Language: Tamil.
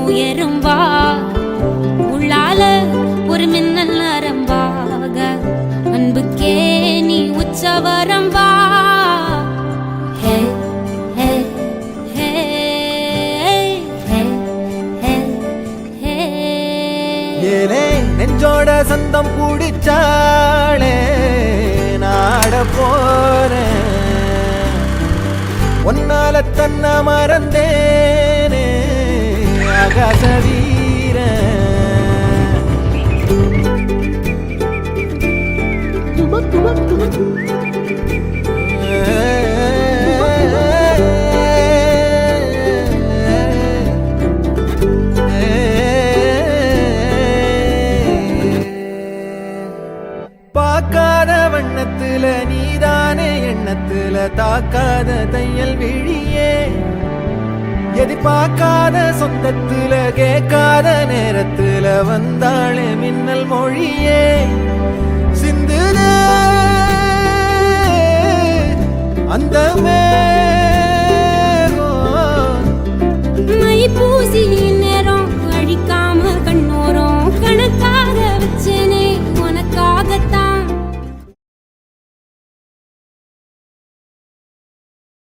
உயரும் வா உள்ளால ஒரு மின்னல் நரம்பாக அன்புக்கே நீ உச்சவரம் வா ஹே ஹே ஹே ஹே ஹே ஹே ஏலே நெஞ்சோட சந்தம் பிடிச்சாளே நாட போறேன் ஒன்னால தன்ன மறந்தேனே ஆகாச வீரன் பார்க்காத வண்ணத்துல நீதானே எண்ணத்துல தாக்காத தையல் விழியே எதிர்பார்க்காத சொந்தத்துல கேட்காத நேரத்துல வந்தாளே மின்னல் மொழியே சிந்துல அந்த